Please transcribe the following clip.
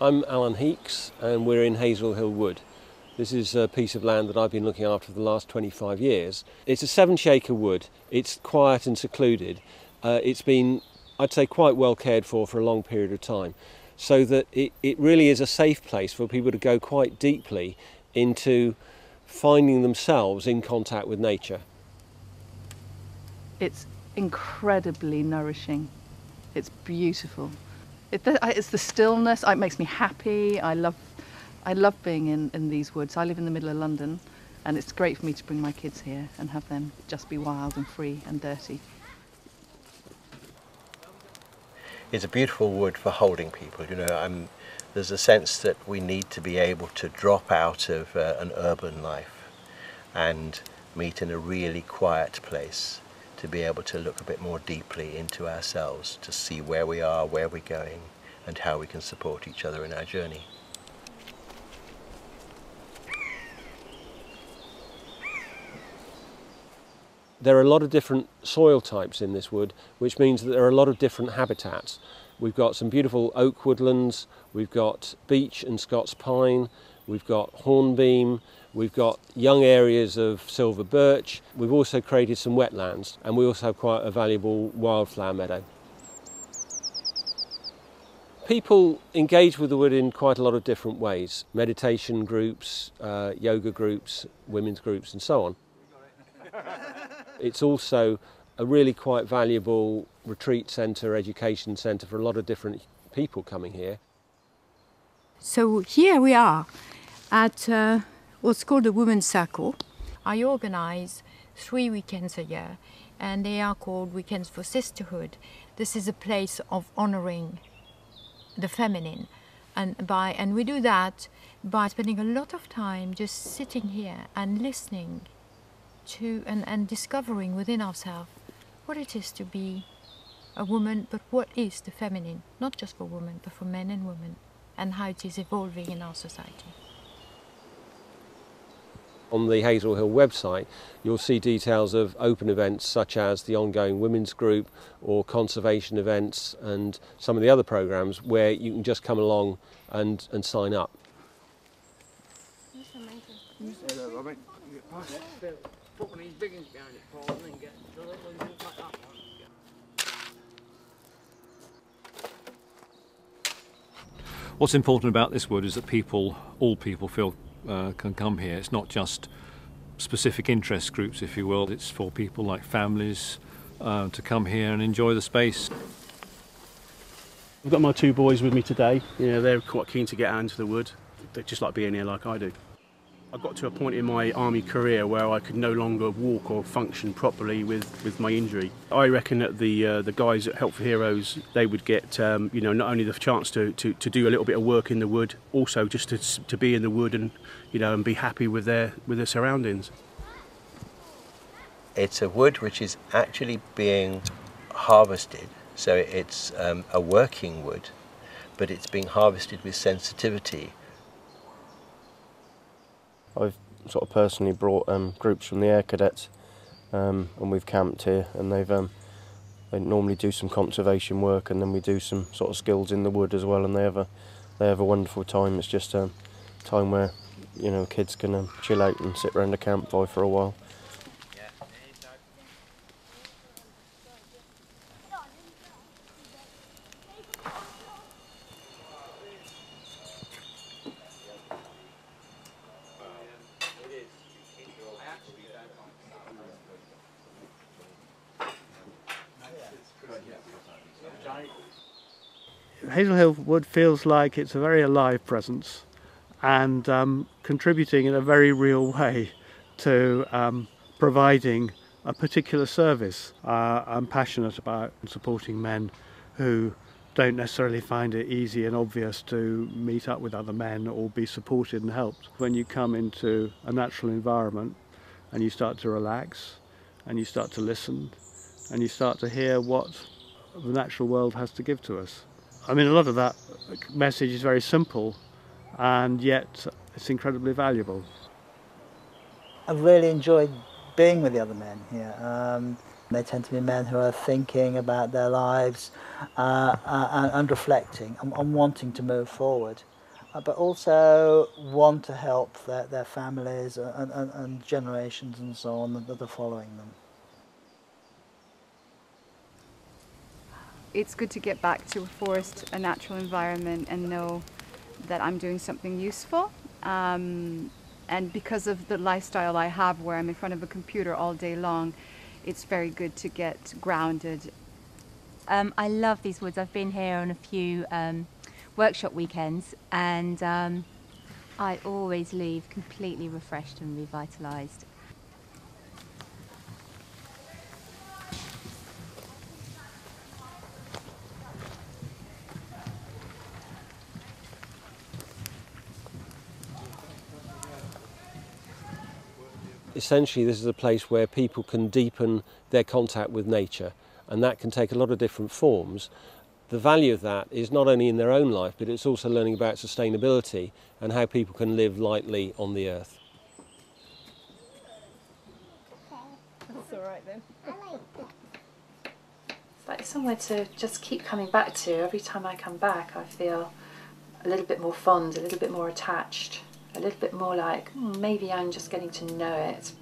I'm Alan Heeks and we're in Hazel Hill Wood. This is a piece of land that I've been looking after for the last 25 years. It's a 7-acre wood. It's quiet and secluded. It's been, I'd say, quite well cared for a long period of time, so that it really is a safe place for people to go quite deeply into finding themselves in contact with nature. It's incredibly nourishing. It's beautiful. It's the stillness. It makes me happy. I love being in these woods. I live in the middle of London, and it's great for me to bring my kids here and have them just be wild and free and dirty. It's a beautiful wood for holding people. You know, there's a sense that we need to be able to drop out of an urban life and meet in a really quiet place, to be able to look a bit more deeply into ourselves, to see where we are, where we're going, and how we can support each other in our journey. There are a lot of different soil types in this wood, which means that there are a lot of different habitats. We've got some beautiful oak woodlands, we've got beech and Scots pine, we've got hornbeam, we've got young areas of silver birch. We've also created some wetlands, and we also have quite a valuable wildflower meadow. People engage with the wood in quite a lot of different ways. Meditation groups, yoga groups, women's groups and so on. It's also a really quite valuable retreat centre, education centre for a lot of different people coming here. So here we are at what's called the Women's Circle. I organise 3 weekends a year, and they are called Weekends for Sisterhood. This is a place of honouring the feminine, and we do that by spending a lot of time just sitting here and listening to and discovering within ourselves what it is to be a woman, but what is the feminine, not just for women, but for men and women, and how it is evolving in our society. On the Hazel Hill website, you'll see details of open events such as the ongoing women's group or conservation events and some of the other programmes where you can just come along and sign up. What's important about this wood is that all people feel can come here. It's not just specific interest groups, if you will. It's for people like families to come here and enjoy the space. I've got my 2 boys with me today. You know, they're quite keen to get out into the wood. They just like being here like I do. I got to a point in my army career where I could no longer walk or function properly with my injury. I reckon that the guys at Help for Heroes, they would get you know, not only the chance to do a little bit of work in the wood, also just to be in the wood and, you know, and be happy with their surroundings. It's a wood which is actually being harvested, so it's a working wood, but it's being harvested with sensitivity. I've sort of personally brought groups from the Air Cadets, and we've camped here, and they normally do some conservation work, and then we do some sort of skills in the wood as well, and they have a wonderful time. It's just a time where, you know, kids can chill out and sit around a campfire for a while. Hazel Hill Wood feels like it's a very alive presence and contributing in a very real way to providing a particular service. I'm passionate about supporting men who don't necessarily find it easy and obvious to meet up with other men or be supported and helped. When you come into a natural environment and you start to relax and you start to listen and you start to hear what the natural world has to give to us. I mean, a lot of that message is very simple, and yet it's incredibly valuable. I've really enjoyed being with the other men here. They tend to be men who are thinking about their lives and reflecting and wanting to move forward. but also want to help their families and generations and so on that are following them. It's good to get back to a forest, a natural environment, and know that I'm doing something useful. And because of the lifestyle I have where I'm in front of a computer all day long, it's very good to get grounded. I love these woods. I've been here on a few workshop weekends, and I always leave completely refreshed and revitalised. Essentially, this is a place where people can deepen their contact with nature, and that can take a lot of different forms. The value of that is not only in their own life, but it's also learning about sustainability and how people can live lightly on the earth. That's all right then. It's like somewhere to just keep coming back to. Every time I come back, I feel a little bit more fond, a little bit more attached, a little bit more like maybe I'm just getting to know it.